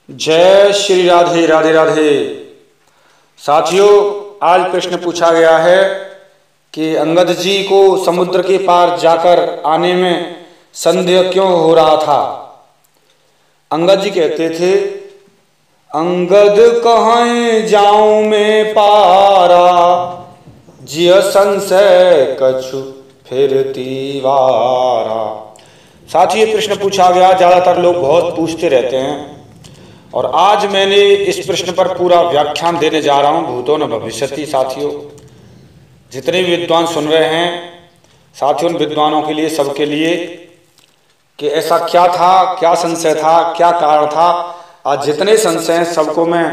जय श्री राधे राधे राधे। साथियों, आज प्रश्न पूछा गया है कि अंगद जी को समुद्र के पार जाकर आने में संदेह क्यों हो रहा था। अंगद जी कहते थे, अंगद कहाँ जाऊं मैं पारा, जिय संशय कछु फिरती वारा। साथियों, ये प्रश्न पूछा गया, ज्यादातर लोग बहुत पूछते रहते हैं और आज मैंने इस प्रश्न पर पूरा व्याख्यान देने जा रहा हूं, भूतो न भविष्यति। साथियों, जितने भी विद्वान सुन रहे हैं, साथियों, उन विद्वानों के लिए, सबके लिए, कि ऐसा क्या था, क्या संशय था, क्या कारण था। आज जितने संशय हैं सबको मैं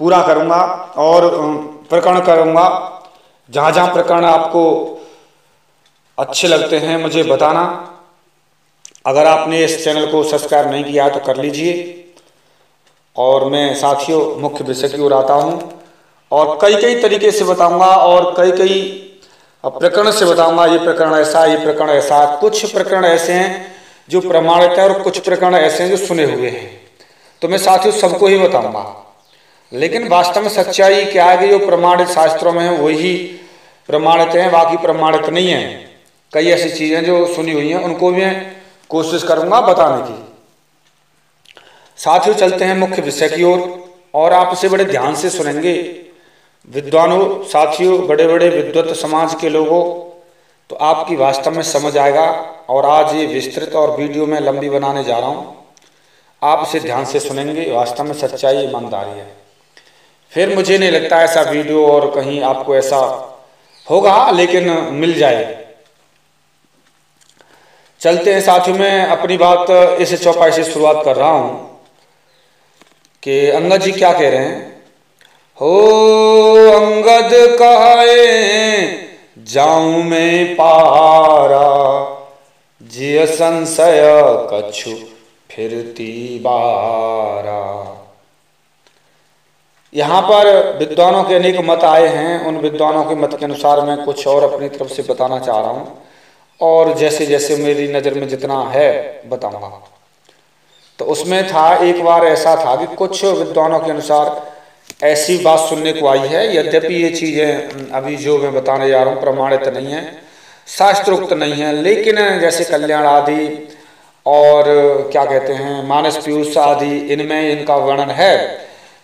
पूरा करूंगा और प्रकरण करूंगा। जहां जहां प्रकरण आपको अच्छे लगते हैं मुझे बताना। अगर आपने इस चैनल को सब्सक्राइब नहीं किया तो कर लीजिए। और मैं साथियों मुख्य विषय की ओर आता हूं और कई कई तरीके से बताऊंगा और कई कई प्रकरण से बताऊंगा। ये प्रकरण ऐसा, ये प्रकरण ऐसा। कुछ प्रकरण ऐसे हैं जो प्रमाणित है और कुछ प्रकरण ऐसे हैं जो सुने हुए हैं। तो मैं साथियों सबको ही बताऊंगा, लेकिन वास्तव में सच्चाई क्या है कि जो प्रमाणित शास्त्रों में है वही प्रमाणित हैं, बाकी प्रमाणित नहीं है। कई ऐसी चीजें जो सुनी हुई हैं उनको भी मैं कोशिश करूंगा बताने की। साथियों, चलते हैं मुख्य विषय की ओर और आप इसे बड़े ध्यान से सुनेंगे। विद्वानों, साथियों, बड़े बड़े विद्वत समाज के लोगों, तो आपकी वास्तव में समझ आएगा। और आज ये विस्तृत और वीडियो में लंबी बनाने जा रहा हूं, आप इसे ध्यान से सुनेंगे। वास्तव में सच्चाई, ईमानदारी है। फिर मुझे नहीं लगता ऐसा वीडियो और कहीं आपको ऐसा होगा, लेकिन मिल जाए। चलते हैं साथियों, मैं अपनी बात इस चौपाई से शुरुआत कर रहा हूं कि अंगद जी क्या कह रहे हैं। हो अंगद कहे जाऊं मैं पारा, जिय संशय कछु फिरती बारा। यहां पर विद्वानों के अनेक मत आए हैं। उन विद्वानों के मत के अनुसार मैं कुछ और अपनी तरफ से बताना चाह रहा हूं और जैसे जैसे मेरी नजर में जितना है बताऊंगा। तो उसमें था, एक बार ऐसा था कि कुछ विद्वानों के अनुसार ऐसी बात सुनने को आई है, यद्यपि ये चीजें अभी जो मैं बताने जा रहा हूँ प्रमाणित नहीं है, शास्त्रोक्त नहीं है, लेकिन जैसे कल्याण आदि और क्या कहते हैं मानस पीयूष आदि, इनमें इनका वर्णन है।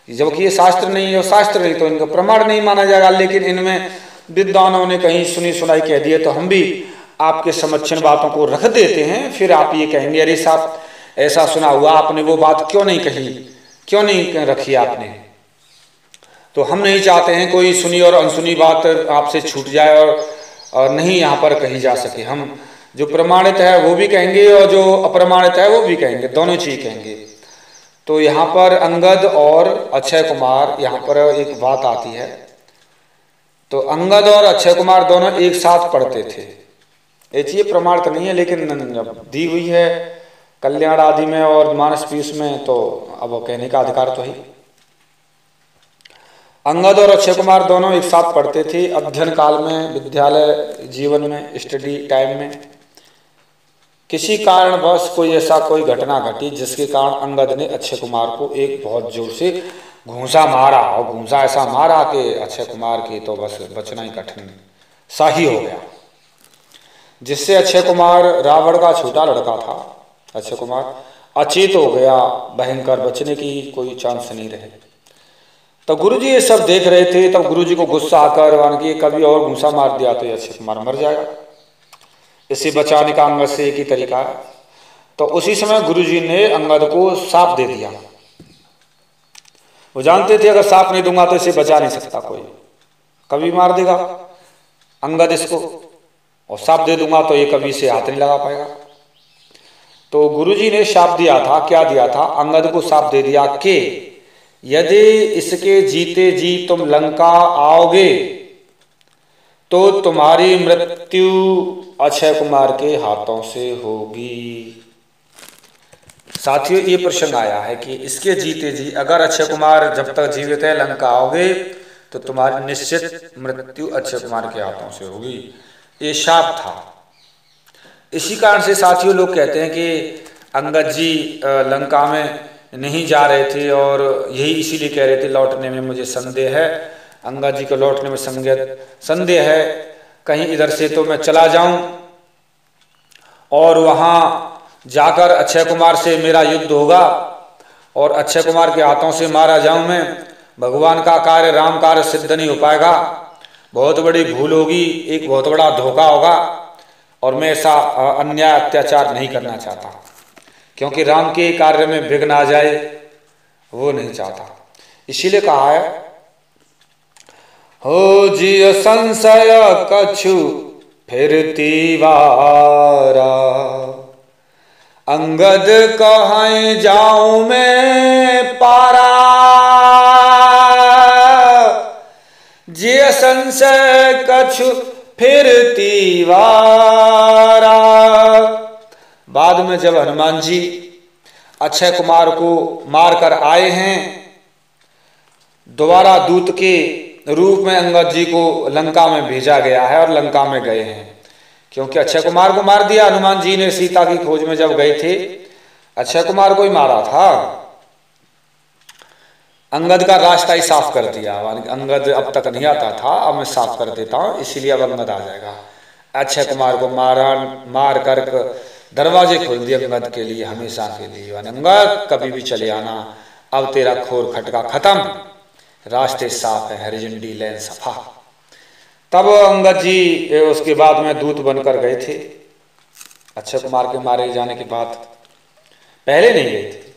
जबकि ये शास्त्र नहीं है, और शास्त्र नहीं तो इनका प्रमाण नहीं माना जाएगा, लेकिन इनमें विद्वानों ने कहीं सुनी सुनाई कह दिए, तो हम भी आपके समक्ष इन बातों को रख देते हैं। फिर आप ये कहेंगे, अरे साहब ऐसा सुना हुआ, आपने वो बात क्यों नहीं कही, क्यों नहीं रखी आपने। तो हम नहीं चाहते हैं कोई सुनी और अनसुनी बात आपसे छूट जाए और नहीं यहाँ पर कही जा सके। हम जो प्रमाणित है वो भी कहेंगे और जो अप्रमाणित है वो भी कहेंगे, दोनों चीज कहेंगे। तो यहाँ पर अंगद और अक्षय कुमार, यहाँ पर एक बात आती है। तो अंगद और अक्षय कुमार दोनों एक साथ पढ़ते थे। ये प्रमाणित नहीं है, लेकिन दी हुई है कल्याण आदि में और मानस पीयूष में, तो अब कहने का अधिकार तो है। अंगद और अक्षय कुमार दोनों एक साथ पढ़ते थे अध्ययन काल में, विद्यालय जीवन में, स्टडी टाइम में। किसी कारणवश कोई ऐसा कोई घटना घटी जिसके कारण अंगद ने अक्षय कुमार को एक बहुत जोर से घूंसा मारा, और घूंसा ऐसा मारा कि अक्षय कुमार की तो बस बचना ही कठिन सा ही हो गया, जिससे अक्षय कुमार, रावण का छोटा लड़का था, अक्षय कुमार अचेत हो गया। भयंकर, बचने की कोई चांस नहीं रहे। तो गुरुजी ये सब देख रहे थे। तब गुरुजी को गुस्सा आकर कभी और घूंसा मार दिया तो अक्षय कुमार मर जाएगा। इसे बचाने का अंगद से एक ही तरीका है। तो उसी समय गुरुजी ने अंगद को साप दे दिया। वो जानते थे अगर साप नहीं दूंगा तो इसे बचा नहीं सकता कोई, कभी मार देगा अंगद इसको, और साप दे दूंगा तो ये कभी से हाथ नहीं लगा पाएगा। तो गुरुजी ने शाप दिया था। क्या दिया था? अंगद को शाप दे दिया कि यदि इसके जीते जी तुम लंका आओगे तो तुम्हारी मृत्यु अक्षय कुमार के हाथों से होगी। साथियों, ये प्रसंग आया है कि इसके जीते जी अगर अक्षय कुमार जब तक जीवित है लंका आओगे तो तुम्हारी निश्चित मृत्यु अक्षय कुमार के हाथों से होगी। ये शाप था। इसी कारण से साथियों लोग कहते हैं कि अंगद जी लंका में नहीं जा रहे थे और यही इसीलिए कह रहे थे लौटने में मुझे संदेह है, अंगद जी को लौटने में संदेह है, कहीं इधर से तो मैं चला जाऊं और वहां जाकर अक्षय कुमार से मेरा युद्ध होगा और अक्षय कुमार के हाथों से मारा जाऊं मैं, भगवान का कार्य राम कार्य सिद्ध नहीं हो पाएगा, बहुत बड़ी भूल होगी, एक बहुत बड़ा धोखा होगा और मैं ऐसा अन्याय अत्याचार नहीं करना चाहता, क्योंकि राम के कार्य में विघ्न आ जाए वो नहीं चाहता। इसीलिए कहा है, हो जिय संशय कछु फिरती वारा, अंगद कहाँ जाऊं मैं पारा, जिय संशय कछु फिरती वारा। बाद में जब हनुमान जी अक्षय कुमार को मारकर आए हैं, दोबारा दूत के रूप में अंगद जी को लंका में भेजा गया है और लंका में गए हैं, क्योंकि अक्षय कुमार को मार दिया हनुमान जी ने सीता की खोज में जब गए थे, अक्षय कुमार को ही मारा था, अंगद का रास्ता ही साफ कर दिया। अंगद अब तक नहीं आता था, अब मैं साफ कर देता हूं, इसीलिए अब अंगद आ जाएगा। अक्षय कुमार को मार कर दरवाजे खोल दिए अंगद के लिए, हमेशा के लिए। अंगद कभी भी चले आना, अब तेरा खोर खटका खत्म, रास्ते साफ है, हरिजंडी लैन सफा। तब अंगद जी उसके बाद में दूत बनकर गए थे, अक्षय कुमार के मारे जाने के बाद, पहले नहीं गए थे,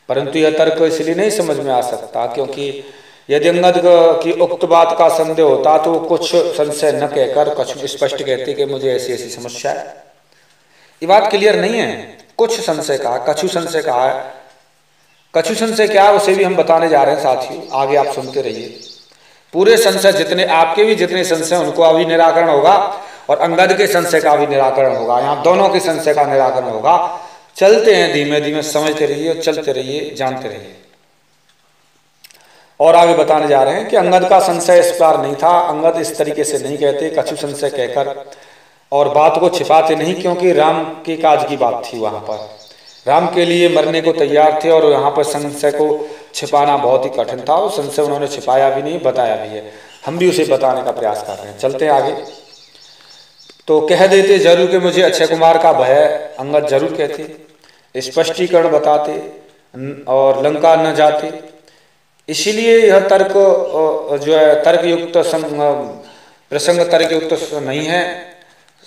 परंतु यह तर्क इसलिए नहीं समझ में आ सकता क्योंकि यदि अंगद की उक्त बात का संदेह होता तो कुछ संशय न कहकर कुछ स्पष्ट कहते कि मुझे ऐसी ऐसी समस्या है। ये बात क्लियर नहीं है, कुछ संशय कहा, कछु संशय कहा है। कछु संशय क्या है उसे भी हम बताने जा रहे हैं साथियों, आगे आप सुनते रहिए। पूरे संशय जितने आपके भी जितने संशय उनको अभी निराकरण होगा और अंगद के संशय का भी निराकरण होगा, यहाँ दोनों के संशय का निराकरण होगा। चलते हैं धीमे धीमे, समझते रहिए, चलते रहिए, जानते रहिए। और आगे बताने जा रहे हैं कि अंगद का संशय इस प्रकार नहीं था, अंगद इस तरीके से नहीं कहते कछु संशय कहकर और बात को छिपाते नहीं, क्योंकि राम के काज की बात थी, वहां पर राम के लिए मरने को तैयार थे और यहाँ पर संशय को छिपाना बहुत ही कठिन था। और संशय उन्होंने छिपाया भी नहीं, बताया भी है, हम भी उसे बताने का प्रयास कर रहे हैं। चलते हैं आगे। तो कह देते जरूर कि मुझे अक्षय कुमार का भय, अंगद जरूर कहते, स्पष्टीकरण बताते और लंका न जाते। इसीलिए यह तर्क जो है तर्कयुक्त प्रसंग तर्कयुक्त नहीं है,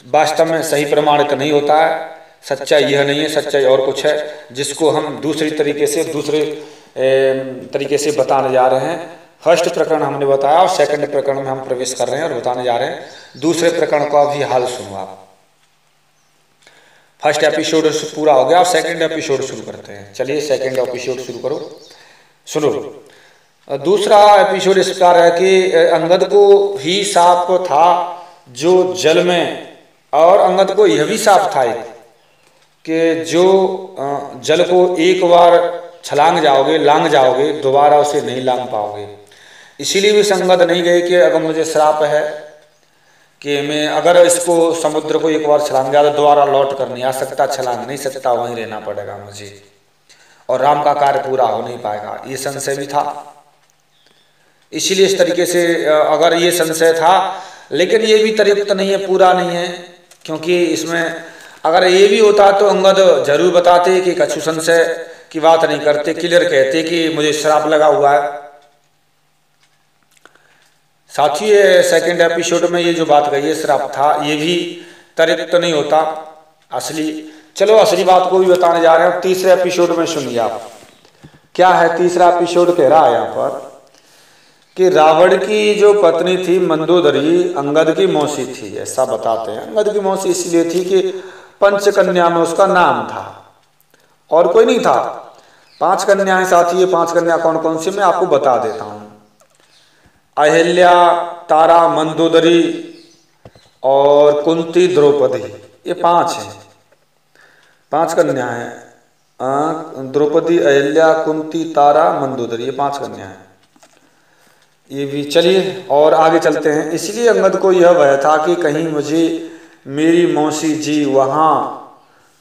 वास्तव में सही प्रमाणित नहीं होता है। सच्चाई यह नहीं है, सच्चाई और कुछ है, जिसको हम दूसरे तरीके से बताने जा रहे हैं। फर्स्ट प्रकरण हमने बताया और सेकंड प्रकरण में हम प्रवेश कर रहे हैं और बताने जा रहे हैं दूसरे प्रकरण का भी हाल सुनो आप। फर्स्ट एपिसोड पूरा हो गया और सेकंड एपिसोड शुरू करते हैं। चलिए सेकंड एपिसोड शुरू करो, सुनो। दूसरा एपिसोड इस प्रकार है कि अंगद को ही साफ था जो जल में, और अंगद को यह भी साफ था कि जो जल को एक बार छलांग जाओगे, लांग जाओगे, दोबारा उसे नहीं लांग पाओगे। इसीलिए भी संगत नहीं गए कि अगर मुझे श्राप है कि मैं अगर इसको समुद्र को एक बार छलांग गया तो दोबारा लौट कर नहीं आ सकता, छलांग नहीं सकता, वहीं रहना पड़ेगा मुझे और राम का कार्य पूरा हो नहीं पाएगा, ये संशय भी था। इसीलिए इस तरीके से अगर ये संशय था, लेकिन ये भी तृप्त नहीं है, पूरा नहीं है, क्योंकि इसमें अगर ये भी होता तो अंगद जरूर बताते कि कछु संशय की बात नहीं करते, क्लियर कहते कि मुझे श्राप लगा हुआ है। साथ ही सेकंड एपिसोड में ये जो बात कही है श्राप था, ये भी तृप्त नहीं होता असली। चलो असली बात को भी बताने जा रहे हैं तीसरे एपिसोड में, सुनिए आप क्या है। तीसरा एपिसोड कह रहा है यहाँ पर कि रावण की जो पत्नी थी मंदोदरी अंगद की मौसी थी, ऐसा बताते हैं। अंगद की मौसी इसलिए थी कि पंचकन्या में उसका नाम था और कोई नहीं था। 5 कन्याएं साथी, ये 5 कन्या कौन कौन सी मैं आपको बता देता हूं। अहिल्या, तारा, मंदोदरी और कुंती, द्रौपदी, ये 5 हैं, 5 कन्याएं हैं। द्रौपदी, अहिल्या, कुंती, तारा, मंदोदरी, ये 5 कन्याएं हैं। ये भी चलिए और आगे चलते हैं। इसलिए अंगद को यह भय था कि कहीं मुझे मेरी मौसी जी वहाँ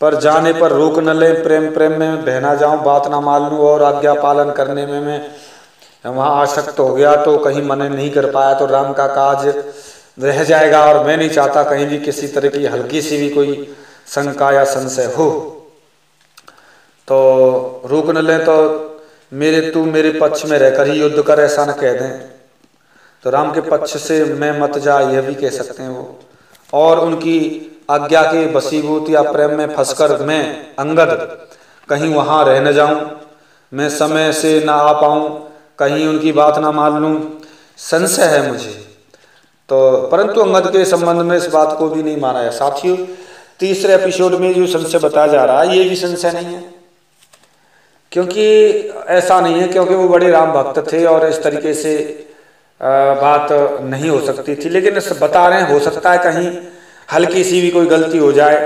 पर जाने पर रोक न ले, प्रेम प्रेम में बह ना जाऊं, बात ना मान लूं और आज्ञा पालन करने में मैं वहां आसक्त हो गया तो कहीं मन नहीं कर पाया तो राम का काज रह जाएगा। और मैं नहीं चाहता कहीं भी किसी तरह की हल्की सी भी कोई शंका या संशय हो। तो रोक न ले तो तू मेरे पक्ष में रहकर ही युद्ध कर, ऐसा न कह दें। तो राम के पक्ष से मैं मत जा, यह भी कह सकते हैं वो। और उनकी आज्ञा के वशीभूत या प्रेम में फंसकर मैं अंगद कहीं वहां रह न जाऊं, मैं समय से ना आ पाऊं, कहीं उनकी बात ना मान लूं, संशय है मुझे। तो परंतु अंगद के संबंध में इस बात को भी नहीं माना है। साथियों, तीसरे एपिसोड में जो संशय बताया जा रहा है ये भी संशय नहीं है, क्योंकि ऐसा नहीं है, क्योंकि वो बड़े राम भक्त थे और इस तरीके से बात नहीं हो सकती थी। लेकिन बता रहे हैं हो सकता है कहीं हल्की सी भी कोई गलती हो जाए,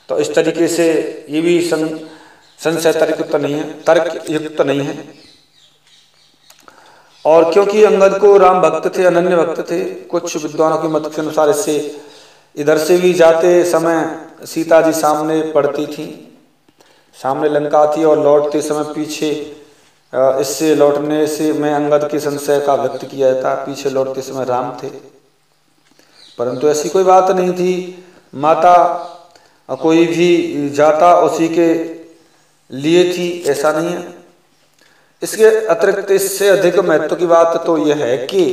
तो इस तरीके से ये भी संशय तर्कयुक्त नहीं है, तर्कयुक्त नहीं है। और क्योंकि अंगद को राम भक्त थे, अनन्य भक्त थे, कुछ विद्वानों के मत के अनुसार इससे इधर से भी जाते समय सीता जी सामने पड़ती थी, सामने लंका थी, और लौटते समय पीछे इससे लौटने से मैं अंगद के संशय का व्यक्त किया था, पीछे लौटते समय राम थे। परंतु ऐसी कोई बात नहीं थी, माता कोई भी जाता उसी के लिए थी, ऐसा नहीं है। इसके अतिरिक्त इससे अधिक महत्व की बात तो यह है कि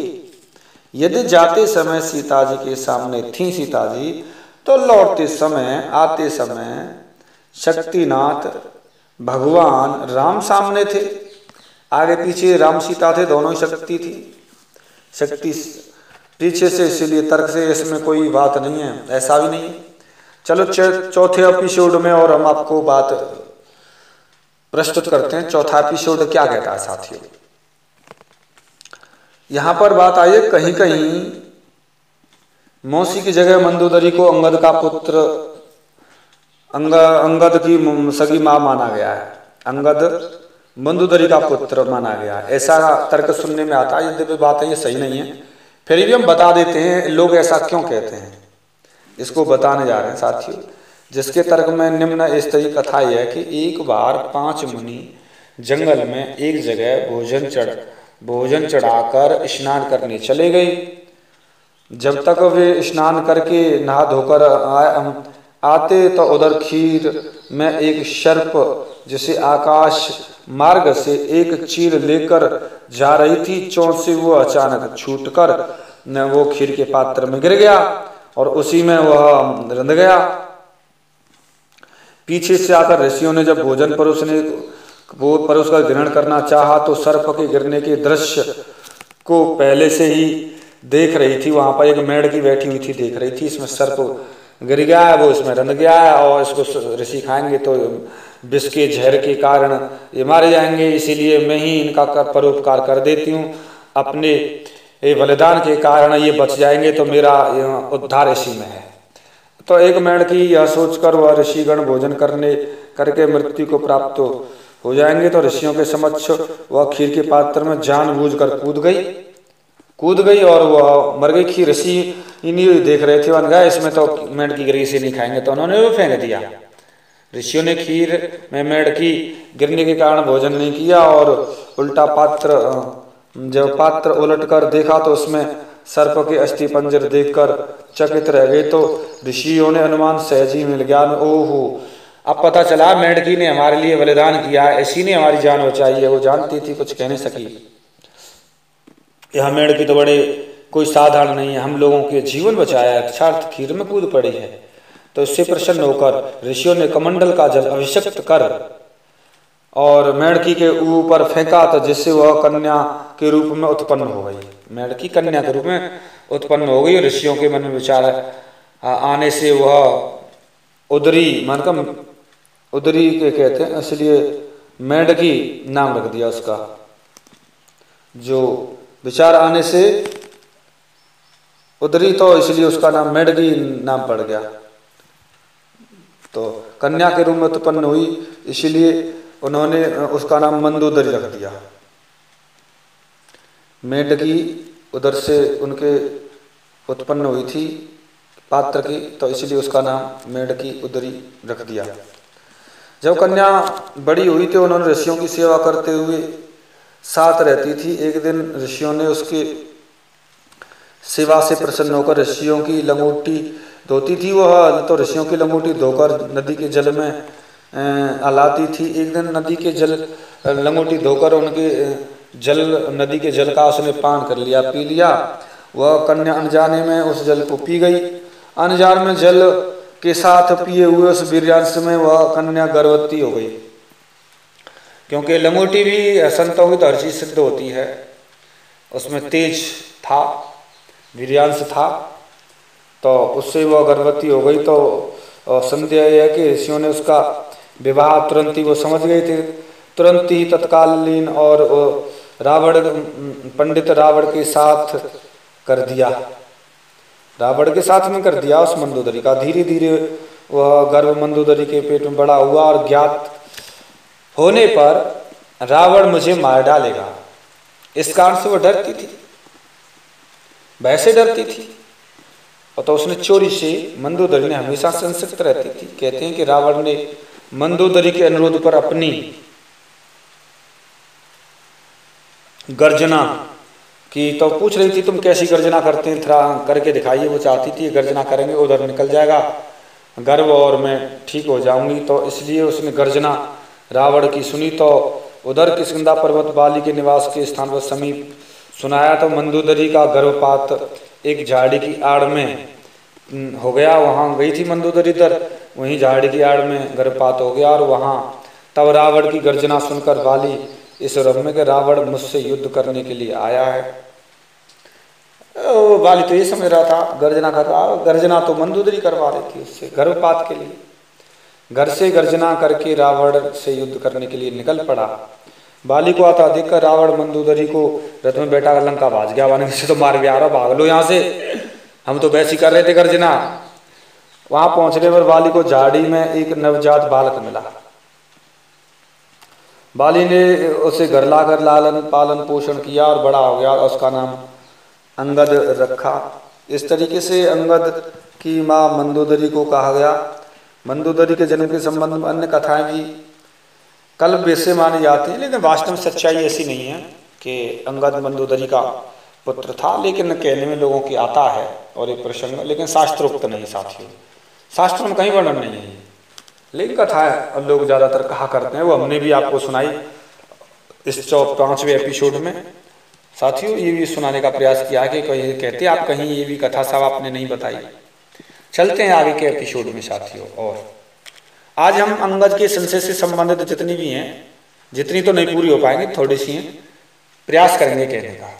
यदि जाते समय सीता जी के सामने थी सीता जी, तो लौटते समय आते समय शक्तिनाथ भगवान राम सामने थे, आगे पीछे राम सीता थे, दोनों ही शक्ति थी, शक्ति पीछे से, इसीलिए तर्क से इसमें कोई बात नहीं है, ऐसा भी नहीं है। चलो चौथे एपिसोड में और हम आपको बात प्रस्तुत करते हैं। चौथा एपिसोड क्या कहता है साथियों, यहां पर बात आई है कहीं कहीं मौसी की जगह मंदोदरी को अंगद का पुत्र अंगद की सगी मां माना गया है, अंगद मंदोदरी का पुत्र माना गया है, ऐसा तर्क सुनने में आता है। यद्यपि बात है ये सही नहीं है, फिर भी हम बता देते हैं लोग ऐसा क्यों कहते हैं, इसको बताने जा रहे हैं साथियों। जिसके तर्क में निम्न स्तरीय कथा यह है कि एक बार 5 मुनि जंगल में एक जगह भोजन चढ़ाकर स्नान करने चले गए। जब तक वे स्नान करके नहा धोकर आते तो उधर खीर में एक सर्प जिसे आकाश मार्ग से एक चील लेकर जा रही थी, चोंच से वो अचानक छूटकर वो खीर के पात्र में गिर गया और उसी में वह रंध गया। पीछे से आकर ऋषियों ने जब भोजन परोसकर ग्रहण करना चाहा तो सर्प के गिरने के दृश्य को पहले से ही देख रही थी। वहां पर एक मेढकी बैठी हुई थी, देख रही थी इसमें सर्प गिर गया है, वो इसमें रंध गया है और इसको ऋषि खाएंगे तो विष के जहर के कारण ये मारे जाएंगे, इसीलिए मैं ही इनका परोपकार कर देती हूँ, अपने बलिदान के कारण ये बच जाएंगे तो मेरा उद्धार इसी में है। तो एक मेढकी यह सोचकर वह ऋषिगण भोजन करके मृत्यु को प्राप्त हो जाएंगे तो ऋषियों के समक्ष वह खीर के पात्र में जानबूझकर कूद गई और वह मर गई। खीर ऋषि इन्हीं देख रहे थे, वन गए इसमें तो मेढकी गिरी से नहीं खाएंगे, तो उन्होंने वो फेंक दिया। ऋषियों ने खीर में मेढकी गिरने के कारण भोजन नहीं किया और उल्टा जब पात्र उलटकर देखा तो उसमें सर्प के अस्थि पंजर देखकर चकित रह गए। तो ऋषियों ने अनुमान सहज ही मिल गया, ओहो अब पता चला मेढकी ने हमारे लिए बलिदान किया, इसी ने हमारी जान बचाई है। वो जानती थी, कुछ कह नहीं सकी। यह मेढकी तो बड़े कोई साधारण नहीं है, हम लोगों के जीवन बचाया, अक्षार्थ खीर में कूद पड़ी है। तो इससे प्रसन्न होकर ऋषियों ने कमंडल का जल अभिषिक्त कर और मेढकी के ऊपर फेंका, तो जिससे वह कन्या के रूप में उत्पन्न हो गई। मेढकी कन्या के रूप में उत्पन्न हो गई। ऋषियों के मन में विचार आने से वह उदरी के कहते हैं, इसलिए मेढकी नाम रख दिया उसका। जो विचार आने से उदरी, तो इसलिए उसका नाम मेढकी नाम पड़ गया। तो कन्या के रूप में उत्पन्न हुई, इसलिए उन्होंने उसका नाम मंदोदरी रख दिया। मेढकी उधर से उनके उत्पन्न हुई थी, पात्र की, तो इसलिए उसका नाम मेढकी उदरी रख दिया। जब कन्या बड़ी हुई तो उन्होंने ऋषियों की सेवा करते हुए साथ रहती थी। एक दिन ऋषियों ने उसके सेवा से प्रसन्न होकर ऋषियों की लंगोटी धोती थी वह, तो ऋषियों की लंगोटी धोकर नदी के जल में लाती थी। एक दिन नदी के जल लंगोटी धोकर उनके जल नदी के जल का उसने पान कर लिया, पी लिया। वह कन्या अनजाने में उस जल को पी गई। अनजान में जल के साथ पिए हुए उस वीर्यांश में वह कन्या गर्भवती हो गई, क्योंकि लंगोटी भी संतों की दर्शी सिद्ध होती है, उसमें तेज था, वीर्यांश था, तो उससे वह गर्भवती हो गई। तो संदेह है कि ऋषियों ने उसका विवाह तुरंत ही वो समझ गए थे, तुरंत ही तत्कालीन और रावण पंडित रावण के साथ कर दिया, रावण के साथ में कर दिया उस मंदोदरी का। धीरे धीरे वह गर्भ मंदोदरी के पेट में बड़ा हुआ और ज्ञात होने पर रावण मुझे मार डालेगा, इस कारण से वह डरती थी, वैसे डरती थी। और तो उसने चोरी से, मंदोदरी ने हमेशा संसिक्त रहती थी। कहते हैं कि रावण ने मंदोदरी के अनुरोध पर अपनी गर्जना की, तो पूछ रही थी तुम कैसी गर्जना करते हैं, थोड़ा करके दिखाइए। वो चाहती थी गर्जना करेंगे उधर निकल जाएगा गर्भ और मैं ठीक हो जाऊंगी, तो इसलिए उसने गर्जना रावण की सुनी। तो उधर किष्किंधा पर्वत बाली के निवास के स्थान पर समीप सुनाया, तो मंदोदरी का गर्भपात एक झाड़ी की आड़ में हो गया। वहाँ गई थी मंदोदरी इधर, वहीं झाड़ी की आड़ में गर्भपात हो गया। और वहाँ तब रावण की गर्जना सुनकर बाली इस रम में कि रावण मुझसे युद्ध करने के लिए आया है। बाली तो ये समझ रहा था गर्जना कर रहा, गर्जना तो मंदोदरी करवा रही थी उससे गर्भपात के लिए। घर से गर्जना करके रावण से युद्ध करने के लिए निकल पड़ा। बाली को आता देखकर रावण मंदोदरी को रथ में बैठा कर लंका भाज गया, वाने से तो मार भी आ रहा, भाग लो यहाँ से, हम तो वैसी कर रहे थे गर्जना। वहां पहुंचने पर बाली को झाड़ी में एक नवजात बालक मिला। बाली ने उसे घर लाकर लालन पालन पोषण किया और बड़ा हो गया, उसका नाम अंगद रखा। इस तरीके से अंगद की माँ मंदोदरी को कहा गया। मंदोदरी के जन्म के संबंध में अन्य कथाएं भी कल्प वैसे मानी जाती है, लेकिन वास्तव में सच्चाई ऐसी नहीं है कि अंगद मंदोदरी का पुत्र था, लेकिन कहने में लोगों की आता है और एक प्रसंग, लेकिन शास्त्रोक्त नहीं साथियों, शास्त्रों में कहीं वर्णन नहीं है, लेकिन कथा है लोग ज़्यादातर कहा करते हैं। वो हमने भी आपको सुनाई इस 5वें एपिसोड में साथियों, ये भी सुनाने का प्रयास किया कि कहीं कहते आप कहीं ये भी कथा सब आपने नहीं बताई। चलते हैं आगे के एपिसोड में साथियों। और आज हम अंगद के संशय से संबंधित जितनी भी हैं, जितनी तो नहीं पूरी हो पाएंगे, थोड़ी सी हैं, प्रयास करेंगे कहने का।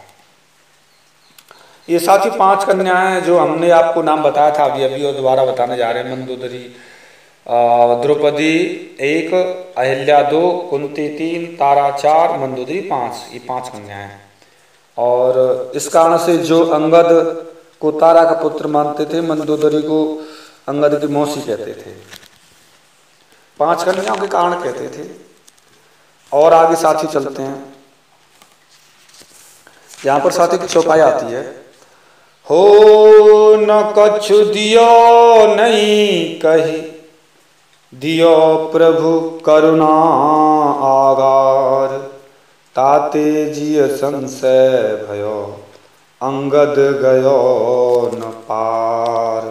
ये साथी 5 कन्याएं जो हमने आपको नाम बताया था अभी अभी और दोबारा बताने जा रहे हैं। मंदोदरी, द्रौपदी 1, अहिल्या 2, कुंती 3, तारा 4, मंदोदरी 5, ये 5 कन्याएं हैं। और इस कारण से जो अंगद को तारा का पुत्र मानते थे, मंदोदरी को अंगद की मौसी कहते थे। 5 कन्याओं के कारण कहते थे। और आगे साथी चलते हैं, यहाँ पर साथी की चौपाई आती है। हो न कछु दियो नहीं कही, दियो प्रभु करुणा आगार, ताते जिय संशय भयो, अंगद गयो न पार।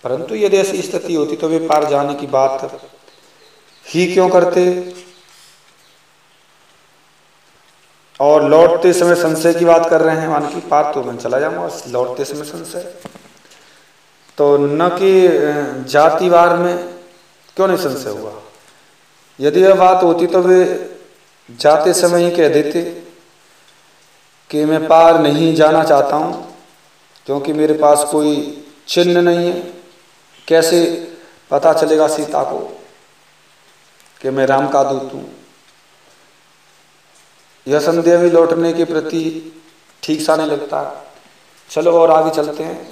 परंतु यदि ऐसी स्थिति होती तो वे पार जाने की बात ही क्यों करते, और लौटते समय संशय की बात कर रहे हैं, मान की पार तो मैं चला जाऊंगा, लौटते समय संशय, तो न कि जातिवार में क्यों नहीं संशय हुआ। यदि यह बात होती तो वे जाते समय ही कह देते कि मैं पार नहीं जाना चाहता हूं, क्योंकि मेरे पास कोई चिन्ह नहीं है, कैसे पता चलेगा सीता को कि मैं राम का दूत हूं। यह संदेह भी लौटने के प्रति ठीक सा नहीं लगता। चलो और आगे चलते हैं,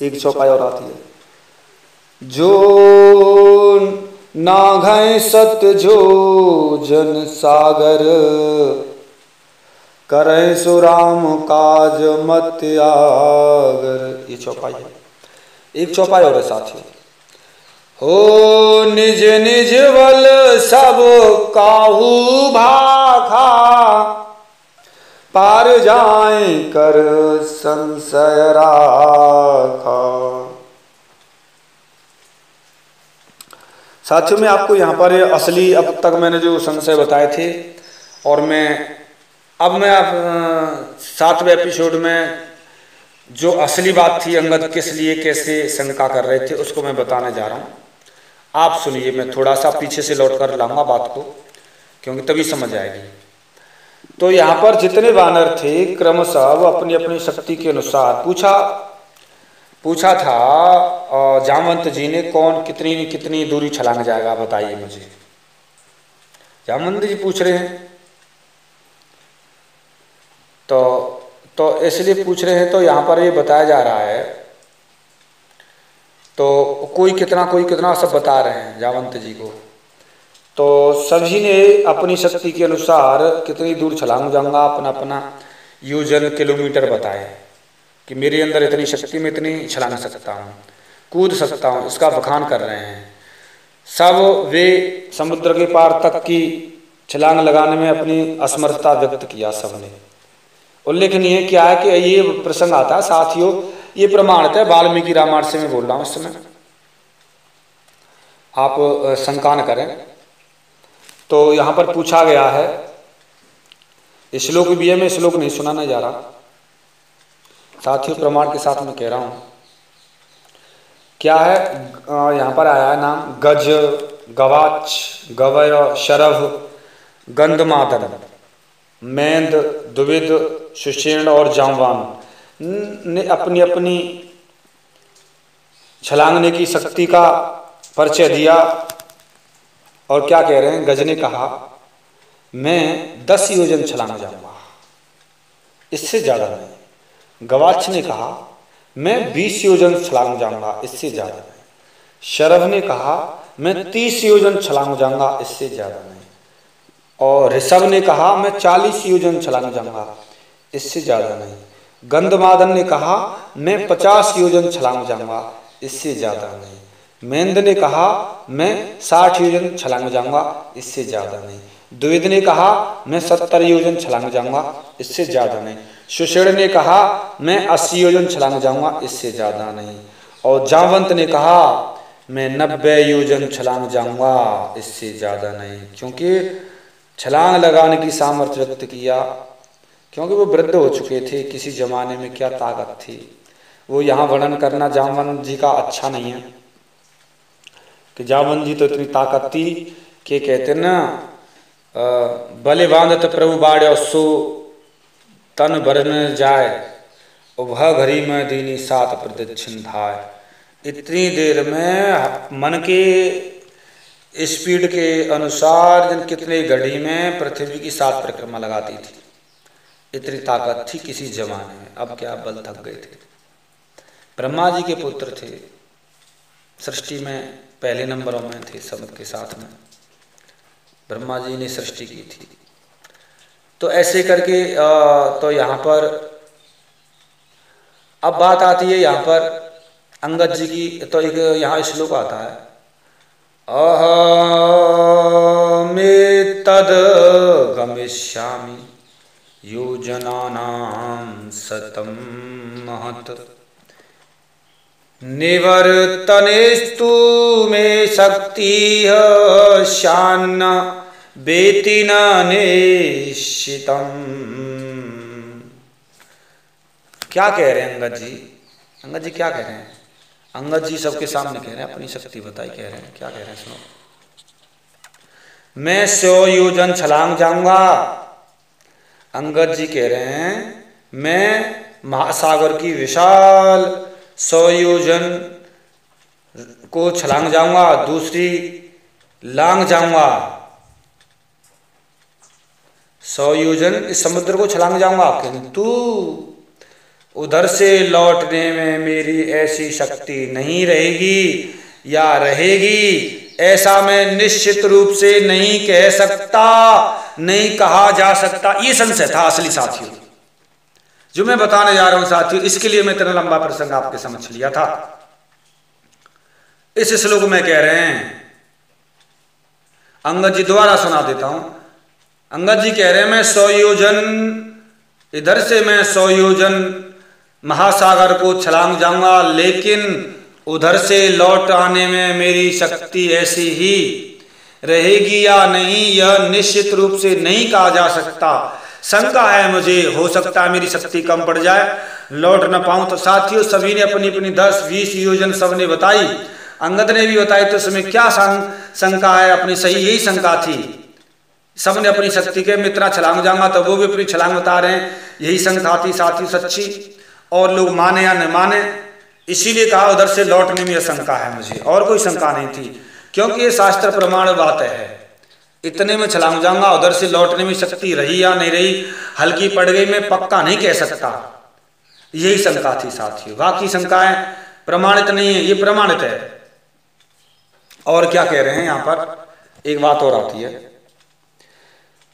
एक चौपाई और आती है। जो नाघय सत्य जो जन सागर, करे सो राम काज मत आगर। ये चौपाई है। एक चौपाई और है साथियों। हो निज निज बल सब काहू भाखा, पार जाए कर संशय राखा। साथियों में आपको यहाँ पर असली, अब तक मैंने जो संशय बताए थे, और अब मैं 7वें एपिसोड में जो असली बात थी, अंगद किस लिए कैसे शंका कर रहे थे, उसको मैं बताने जा रहा हूँ। आप सुनिए, मैं थोड़ा सा पीछे से लौट कर लाऊंगा बात को, क्योंकि तभी समझ आएगी। तो यहाँ पर जितने वानर थे क्रमशः वो अपनी अपनी शक्ति के अनुसार पूछा था जामवंत जी ने, कौन कितनी कितनी दूरी छलांग जाएगा बताइए मुझे। जामवंत जी पूछ रहे हैं, तो इसलिए पूछ रहे हैं, तो यहाँ पर ये बताया जा रहा है, तो कोई कितना सब बता रहे हैं जामवंत जी को। तो सभी ने अपनी शक्ति के अनुसार कितनी दूर छलांग जाऊंगा, अपना अपना योजन किलोमीटर बताए कि मेरे अंदर इतनी शक्ति में इतनी छलांग सकता हूँ, कूद सकता हूँ, इसका बखान कर रहे हैं सब। वे समुद्र के पार तक की छलांग लगाने में अपनी असमर्थता व्यक्त किया सबने। उल्लेखनीय क्या है कि ये प्रसंग आता है साथियों, ये प्रमाणित है वाल्मीकि रामायण से मैं बोल रहा हूँ इस समय, आप शंका न करें। तो यहाँ पर पूछा गया है, श्लोक भी है, मैं श्लोक नहीं सुनाने जा रहा साथियों, प्रमाण के साथ मैं कह रहा हूँ। क्या है, यहाँ पर आया है नाम गज, गवाच, गवय, शरभ, गंधमादन, मेंद, द्विविद, सुषेण और जांवान ने अपनी अपनी छलांगने की शक्ति का परिचय दिया। और क्या कह रहे हैं, गज ने कहा मैं 10 योजन छलांग जाऊंगा, इससे ज्यादा नहीं। गवाच ने कहा मैं 20 योजन छलांग जाऊंगा, इससे ज्यादा नहीं। शरभ ने कहा मैं 30 योजन छलांग जाऊंगा, इससे ज्यादा नहीं। और ऋषभ ने कहा मैं 40 योजन छलांग जाऊंगा, इससे ज्यादा नहीं। गंधमादन ने कहा मैं 50 योजन छलांग जाऊंगा, इससे ज्यादा नहीं। मेंद ने कहा मैं 60 योजन छलांग जाऊंगा, इससे ज्यादा नहीं। द्विविद ने कहा मैं 70 योजन छलांग जाऊंगा, इससे ज्यादा नहीं। सुषेण ने कहा मैं 80 योजन छलांग जाऊंगा, इससे ज्यादा नहीं। और जांवंत ने कहा मैं 90 योजन छलांग जाऊंगा, इससे ज्यादा नहीं। क्योंकि छलांग लगाने की सामर्थ्य व्यक्त किया, क्योंकि वो वृद्ध हो चुके थे, किसी जमाने में क्या ताकत थी, वो यहाँ वर्णन करना जामवंत जी का अच्छा नहीं है कि जामवंत जी तो इतनी ताकत थी कि कहते ना बले बांधत प्रभु बाढ़ सो तन भरन जाए, वह घड़ी में दीनी 7 प्रदक्षिण धाय। इतनी देर में मन के स्पीड के अनुसार कितने घड़ी में पृथ्वी की 7 परिक्रमा लगाती थी, इतनी ताकत थी किसी जमाने में। अब क्या बल थक गए थे। ब्रह्मा जी के पुत्र थे, सृष्टि में पहले नंबरों में थे सबके साथ में, ब्रह्मा जी ने सृष्टि की थी। तो ऐसे करके तो यहाँ पर अब बात आती है यहाँ पर अंगद जी की। तो एक यहाँ श्लोक आता है, अहमे तद गमिष्यामि योजनानां शतं महत्, निवर्तनेस्तु मे शक्ति श्यान्न वेति न निश्चितम्। क्या कह रहे हैं अंगद जी? अंगद जी क्या कह रहे हैं? अंगद जी सबके सामने कह रहे हैं, अपनी शक्ति बताई कह रहे हैं। क्या कह रहे हैं सुनो, मैं 100 योजन छलांग जाऊंगा। अंगद जी कह रहे हैं मैं महासागर की विशाल 100 योजन को छलांग जाऊंगा, दूसरी लांग जाऊंगा। 100 योजन इस समुद्र को छलांग जाऊंगा, किंतु उधर से लौटने में मेरी ऐसी शक्ति नहीं रहेगी या रहेगी, ऐसा मैं निश्चित रूप से नहीं कह सकता, नहीं कहा जा सकता। ये संशय था असली साथियों जो मैं बताने जा रहा हूं साथियों। इसके लिए मैं इतना लंबा प्रसंग आपके समझ लिया था। इस श्लोक में कह रहे हैं, अंगद जी द्वारा सुना देता हूं। अंगद जी कह रहे हैं, मैं 100 योजन इधर से मैं 100 योजन महासागर को छलांग जाऊंगा, लेकिन उधर से लौट आने में मेरी शक्ति ऐसी ही रहेगी या नहीं, यह निश्चित रूप से नहीं कहा जा सकता। शंका है मुझे, हो सकता है मेरी शक्ति कम पड़ जाए, लौट न पाऊं। तो साथियों, सभी ने अपनी अपनी 10-20 योजन सबने बताई, अंगद ने भी बताई, तो इसमें क्या शंका है? अपनी सही यही शंका थी। सबने अपनी शक्ति के मित्रा छलांग जाऊंगा, तो वो भी अपनी छलांग बता रहे हैं, यही शंका थी साथियों सच्ची। और लोग माने या न माने, इसीलिए कहा उधर से लौटने में शंका है मुझे, और कोई शंका नहीं थी, क्योंकि ये शास्त्र प्रमाण बात है। इतने में छलांग जाऊंगा, उधर से लौटने में शक्ति रही या नहीं रही, हल्की पड़ गई, मैं पक्का नहीं कह सकता, यही शंका थी साथियों। बाकी शंकाएं प्रमाणित नहीं है, ये प्रमाणित है। और क्या कह रहे हैं यहां पर, एक बात और आती है,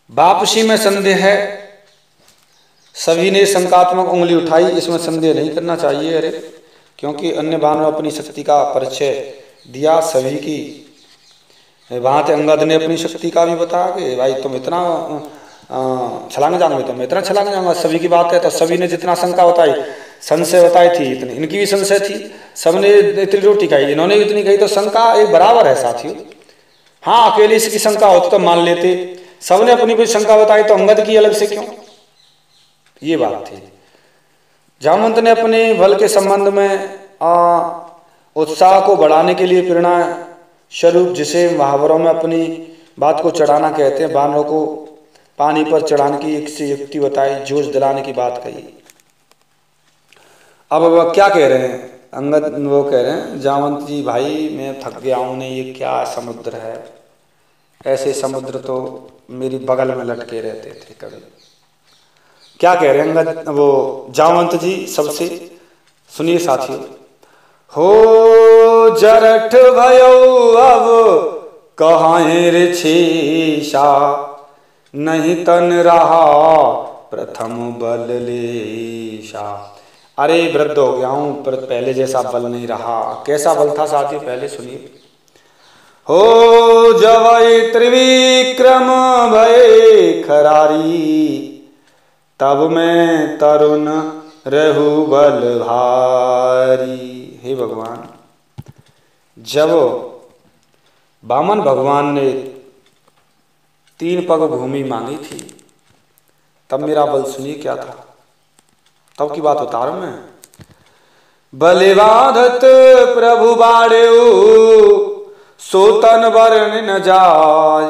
वापसी में संदेह है। सभी ने शंकात्मक उंगली उठाई, इसमें संदेह नहीं करना चाहिए, अरे क्योंकि अन्य बानों अपनी शक्ति का परिचय दिया सभी की। वहां से अंगद ने अपनी शक्ति का भी बताया कि भाई तुम इतना छलांग जाओगे, तो मैं इतना छलांग जाऊंगा, सभी की बात है। तो सभी ने जितना शंका बताई, संशय बताई थी, इतनी इनकी भी संशय थी। सबने इतनी रोटी खाई, इन्होंने भी इतनी खाई, तो शंका एक बराबर है साथियों। हाँ, अकेले इसकी शंका होती तो मान लेते, सबने अपनी कोई शंका बताई, तो अंगद की अलग से क्यों, ये बात थी। जामवंत ने अपने बल के संबंध में उत्साह को बढ़ाने के लिए प्रेरणा स्वरूप, जिसे महावरों में अपनी बात को चढ़ाना कहते हैं, बानरों को पानी पर चढ़ाने की एक से युक्ति बताई, जोश दिलाने की बात कही। अब वह क्या कह रहे हैं अंगद, वो कह रहे हैं, जामवंत जी भाई मैं थक गया हूं, ने ये क्या समुद्र है, ऐसे समुद्र तो मेरी बगल में लटके रहते थे कभी। क्या कह रहे हैं अंगद, वो जामवंत जी सबसे, सुनिए साथियों। हो जरठ भयो अब कहाँ रे छेषा, नहीं तन रहा प्रथम बल लेशा। अरे वृद्ध हो गया हूं, पर पहले जैसा बल नहीं रहा। कैसा बल था साथियों, पहले सुनिए। हो जवै त्रिविक्रम भय खरारी, तब मैं तरुण रहु बल भारी। हे भगवान, जब वामन भगवान ने 3 पग भूमि मांगी थी, तब मेरा बल सुनिए क्या था, तब की बात बता रहा हूं मैं। बलिबाधत प्रभु बाड़ेऊ, सोतन वर्ण न जाय,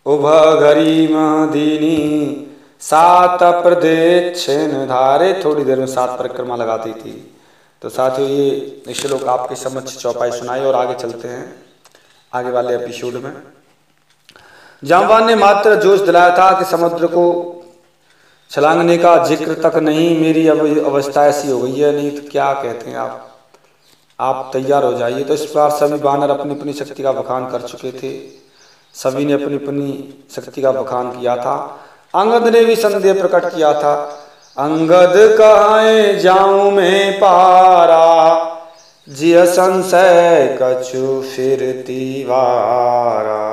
उभय घरी मदीनी 7 प्रदक्षिण धारे। थोड़ी देर में 7 परिक्रमा लगाती थी। तो साथियों, ये श्लोक आपके समक्ष चौपाई सुनाई, और आगे चलते हैं आगे वाले एपिसोड में। जामवान ने मात्र जोश दिलाया था कि समुद्र को छलांगने का जिक्र तक नहीं, मेरी अब अवस्था ऐसी हो गई है, नहीं तो क्या कहते हैं आप तैयार हो जाइए। तो इस बार सभी बानर अपनी अपनी शक्ति का बखान कर चुके थे, सभी ने अपनी अपनी शक्ति का बखान किया था। अंगद ने भी संदेह प्रकट किया था, अंगद कहाँ जाऊं मैं पारा, जिय संशय कछु फिरती वारा।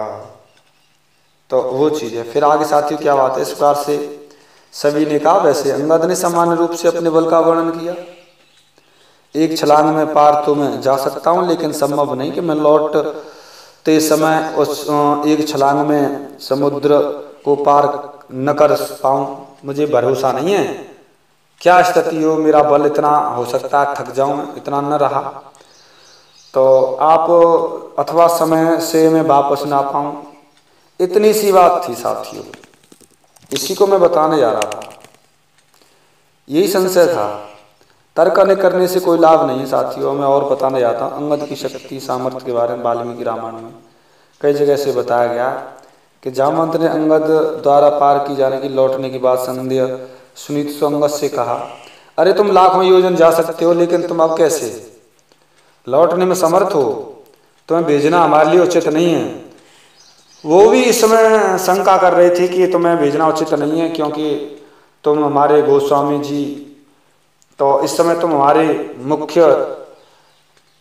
तो वो चीज है। फिर आगे साथियों क्या बात है, इस प्रकार से सभी ने कहा। वैसे अंगद ने सामान्य रूप से अपने बल का वर्णन किया। एक छलांग में पार तो मैं जा सकता हूं, लेकिन संभव नहीं कि मैं लौटते समय उस एक छलांग में समुद्र को पार न कर पाऊं, मुझे भरोसा नहीं है। क्या स्थिति हो, मेरा बल इतना हो सकता है थक जाऊं, इतना न रहा तो आप अथवा समय से मैं वापस ना पाऊं। इतनी सी बात थी साथियों, इसी को मैं बताने जा रहा था। यही संशय था, तर्क करने से कोई लाभ नहीं है साथियों। मैं और बताने जाता हूँ अंगद की शक्ति सामर्थ्य के बारे में। वाल्मीकि रामायण में कई जगह से बताया गया कि जामवंत ने अंगद द्वारा पार की जाने की लौटने की बात संदेह सुनी तो अंगद से कहा, अरे तुम लाखों योजन जा सकते हो, लेकिन तुम अब कैसे लौटने में समर्थ हो, तुम्हें भेजना हमारे लिए उचित नहीं है। वो भी इस समय शंका कर रहे थे कि तुम्हें भेजना उचित नहीं है, क्योंकि तुम हमारे गोस्वामी जी, तो इस समय तुम हमारे मुख्य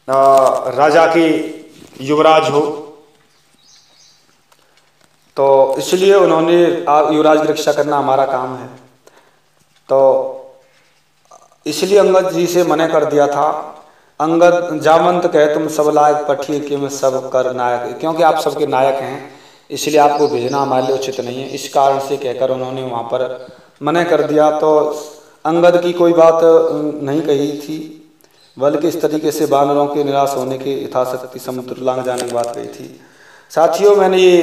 राजा के युवराज हो, तो इसलिए उन्होंने युवराज की रक्षा करना हमारा काम है, तो इसलिए अंगद जी से मना कर दिया था। अंगद जावंत कहे तुम सब लायक पठिए कि मैं सब कर नायक, क्योंकि आप सबके नायक हैं इसलिए आपको भेजना हमारे लिए उचित नहीं है। इस कारण से कहकर उन्होंने वहाँ पर मना कर दिया। तो अंगद की कोई बात नहीं कही थी, बल्कि इस तरीके से वानरों के निराश होने के यथाशक्ति समुद्र लांग जाने की बात कही थी। साथियों, मैंने ये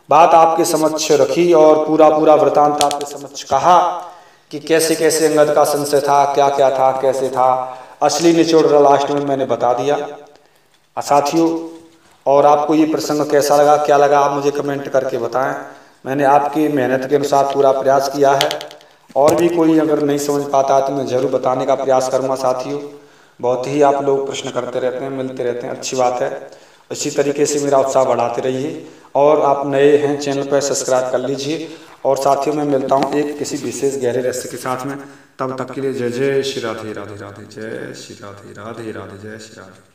बात आपके समक्ष रखी और पूरा वृतांत आपके समक्ष कहा कि कैसे कैसे अंगद का संशय था, क्या क्या था, कैसे था। असली निचोड़ लास्ट में मैंने बता दिया साथियों। और आपको ये प्रसंग कैसा लगा, क्या लगा, आप मुझे कमेंट करके बताएं। मैंने आपकी मेहनत के अनुसार पूरा प्रयास किया है, और भी कोई अगर नहीं समझ पाता है तो मैं ज़रूर बताने का प्रयास करूँगा साथियों। बहुत ही आप लोग प्रश्न करते रहते हैं, मिलते रहते हैं, अच्छी बात है। इसी तरीके से मेरा उत्साह बढ़ाते रहिए, और आप नए हैं चैनल पर सब्सक्राइब कर लीजिए। और साथियों, मैं मिलता हूँ एक किसी विशेष गहरे रहस्य के साथ में। तब तक के लिए जय जय श्री राधे राधे राधे, जय श्री राधे राधे राधे, जय श्री राधे।